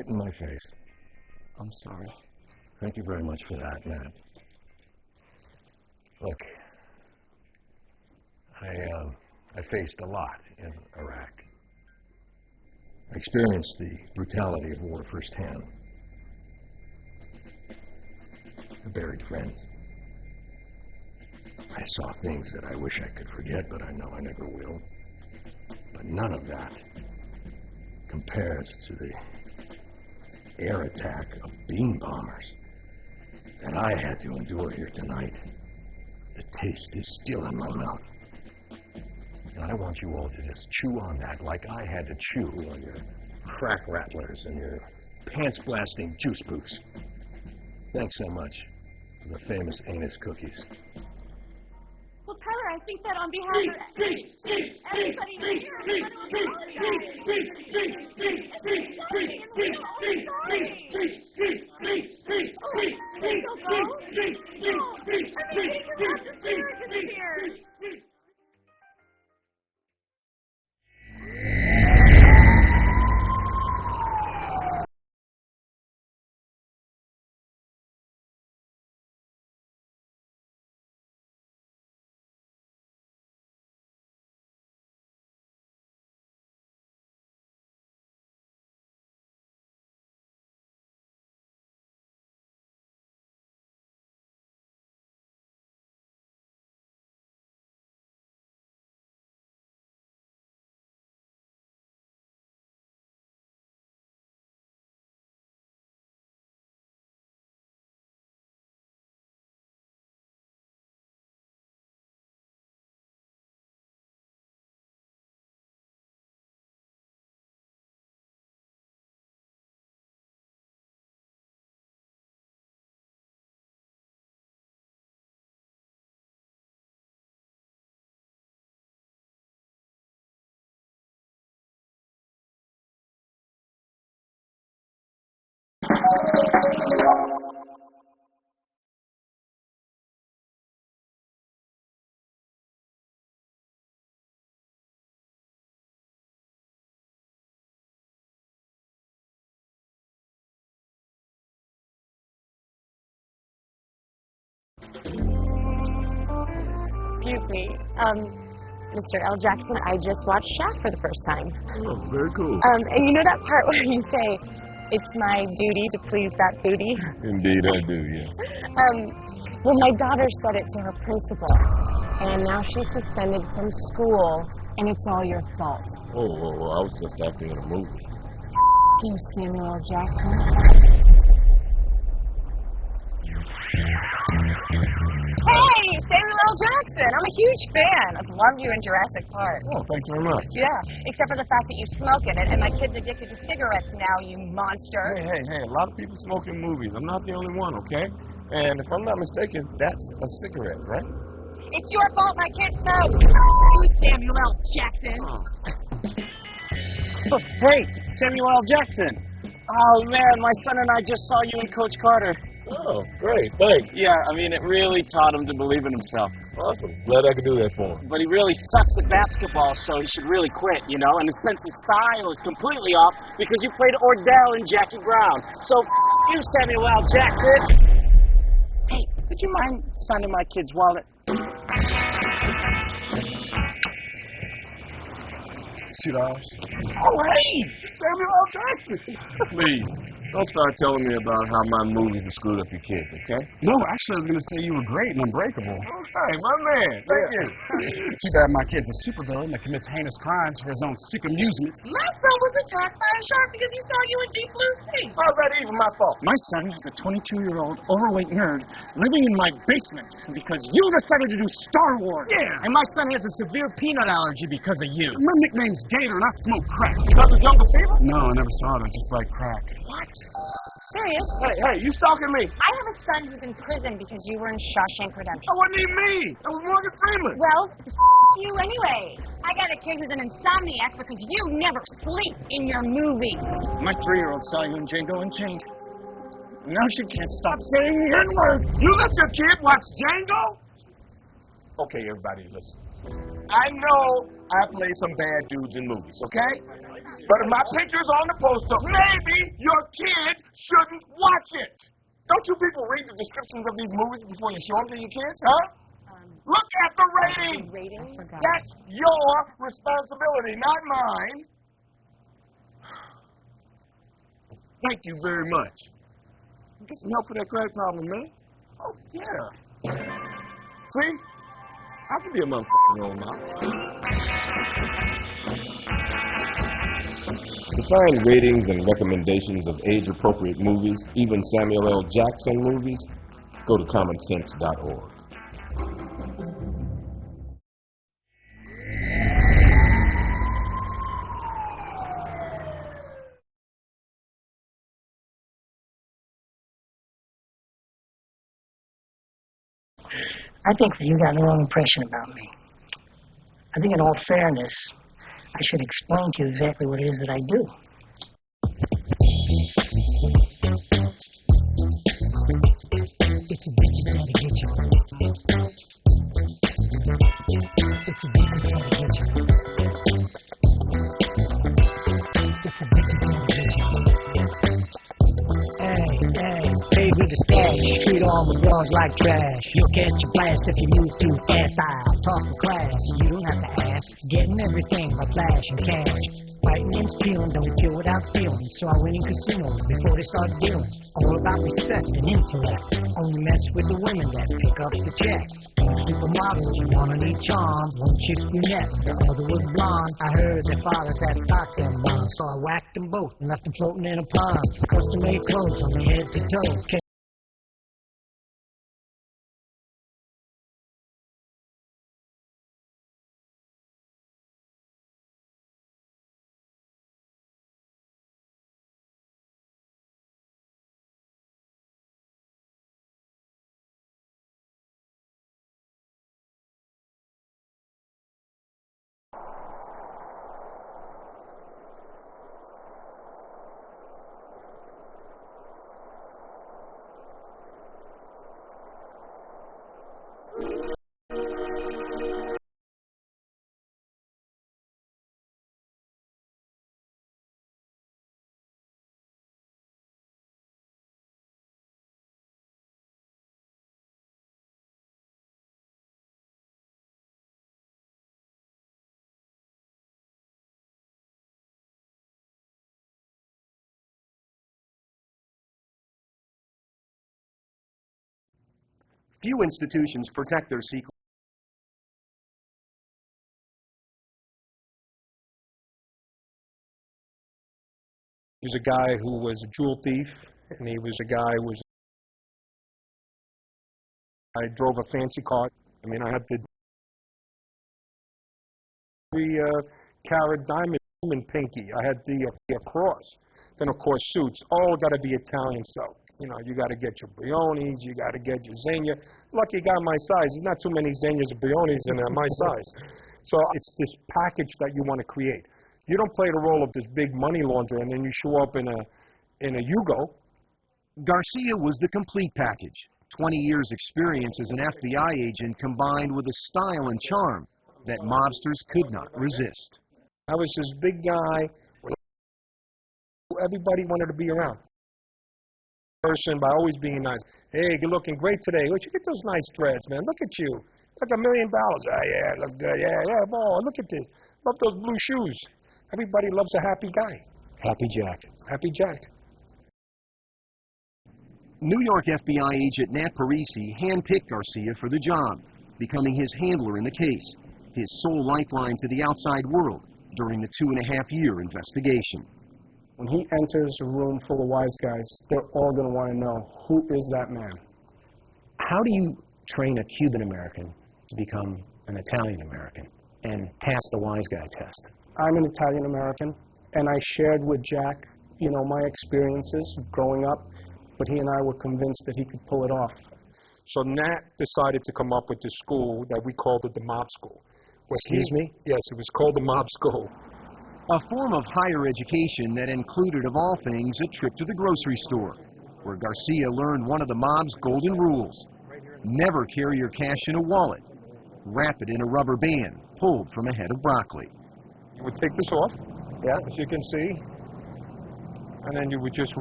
right in my face. I'm sorry. Thank you very much for that, Matt. Look, I faced a lot in Iraq. I experienced the brutality of war firsthand. I buried friends. I saw things that I wish I could forget, but I know I never will. But none of that compares to the air attack of beam bombers that I had to endure here tonight. The taste is still in my mouth. And I want you all to just chew on that like I had to chew on your crack rattlers and your pants-blasting juice boots. Thanks so much for the famous anus cookies. Well, Tyler, I think that on behalf of everybody here, I want to apologize. Excuse me, Mr. L. Jackson, I just watched Shaq for the first time. Oh, very cool. And you know that part where you say, it's my duty to please that booty? Indeed I do, yes. Well, my daughter said it to her principal, and now she's suspended from school, and it's all your fault. Oh, I was just acting in a movie. You, Samuel L. Jackson. Hey, Samuel L. Jackson. I'm a huge fan. I've loved you in Jurassic Park. Oh, thanks very much. Yeah, except for the fact that you smoke in it, and my kid's addicted to cigarettes now, you monster. Hey, a lot of people smoke in movies. I'm not the only one, okay? And if I'm not mistaken, that's a cigarette, right? It's your fault I can't smoke. You, Samuel L. Jackson. Oh, hey, Samuel L. Jackson. Oh, man, my son and I just saw you and Coach Carter. Oh, great, thanks. Yeah, I mean, it really taught him to believe in himself. Awesome. Glad I could do that for him. But he really sucks at basketball, so he should really quit, you know? And his sense of style is completely off because you played Ordell and Jackie Brown. So, you, Samuel L. Jackson. Hey, would you mind signing my kid's wallet? $2. Oh, hey! Samuel L. Jackson! Please, don't start telling me about how my movies have screwed up your kids, okay? No, actually, I was going to say you were great and unbreakable. Okay, my man. Thank you. Too bad my kid's a supervillain that commits heinous crimes for his own sick amusements. My son was attacked by a shark because he saw you in Deep Blue Sea. How's that even my fault? My son is a 22-year-old overweight nerd living in my basement because you decided to do Star Wars. Yeah. And my son has a severe peanut allergy because of you. My nickname's Gator and I smoke crack. Because of jungle fever? No, I never saw it. I just like crack. What? There he is. Hey, you stalking me? I have a son who's in prison because you were in Shawshank Redemption. That wasn't even me. That was Morgan Freeman. Well, you anyway. I got a kid who's an insomniac because you never sleep in your movies. My 3-year-old saw you in Django Unchained. Now she can't stop saying the N-word. You let your kid watch Django? Okay, everybody, listen. I know I play some bad dudes in movies, okay? But if my picture's on the poster, maybe your kid shouldn't watch it. Don't you people read the descriptions of these movies before you show them to your kids, huh? Look at the ratings. That's your responsibility, not mine. Thank you very much. Get some help for that crack problem, man. Oh, yeah. See? I can be a motherfucking role model. To find ratings and recommendations of age-appropriate movies, even Samuel L. Jackson movies, go to commonsense.org. I think that you got the wrong impression about me. I think in all fairness, I should explain to you exactly what it is that I do. It's a bitch you gotta get you. It's a bitch you gotta get you. It's a bitch you gotta get you. Hey, with the stash, treat all the girls like trash. You'll catch a blast if you move too fast. I'll talk to class, you don't have to ask. Getting everything by flash and cash. Fighting and stealing, don't kill without feeling. So I went in casinos before they start dealing. All about respect and intellect. Only mess with the women that pick up the check. Supermodels, one on each arm. One chick's brunette, the other was blonde. I heard their fathers had Stockholm bonds, so I whacked them both and left them floating in a pond. Custom-made clothes on me head to toe. Few institutions protect their secrets. He was a guy who was a jewel thief, and he was a guy who was... I drove a fancy car. I mean, I had the 3-carat diamond pinky. I had the cross. Then, of course, suits. Oh, got to be Italian stuff. You know, you got to get your Briones, you got to get your Zegna. Lucky guy my size. There's not too many Zegnas or Briones in my size. So it's this package that you want to create. You don't play the role of this big money launderer and then you show up in a Yugo. Garcia was the complete package. 20 years experience as an FBI agent combined with a style and charm that mobsters could not resist. I was this big guy who everybody wanted to be around. Person by always being nice. Hey, you're looking great today. Where'd you get those nice threads, man? Look at you. Like $1 million. Oh, yeah, look good. Yeah. Oh, look at this. Love those blue shoes. Everybody loves a happy guy. Happy Jack. Happy Jack. New York FBI agent Nat Parisi handpicked Garcia for the job, becoming his handler in the case, his sole lifeline to the outside world during the 2.5-year investigation. When he enters a room full of wise guys, they're all going to want to know, who is that man? How do you train a Cuban American to become an Italian American and pass the wise guy test? I'm an Italian American, and I shared with Jack, my experiences growing up, but he and I were convinced that he could pull it off. So Nat decided to come up with this school that we called it the Mob School. Excuse me? Yes, it was called the Mob School. A form of higher education that included, of all things, a trip to the grocery store, where Garcia learned one of the mob's golden rules: never carry your cash in a wallet, wrap it in a rubber band pulled from a head of broccoli. You would take this off, as you can see, and then you would just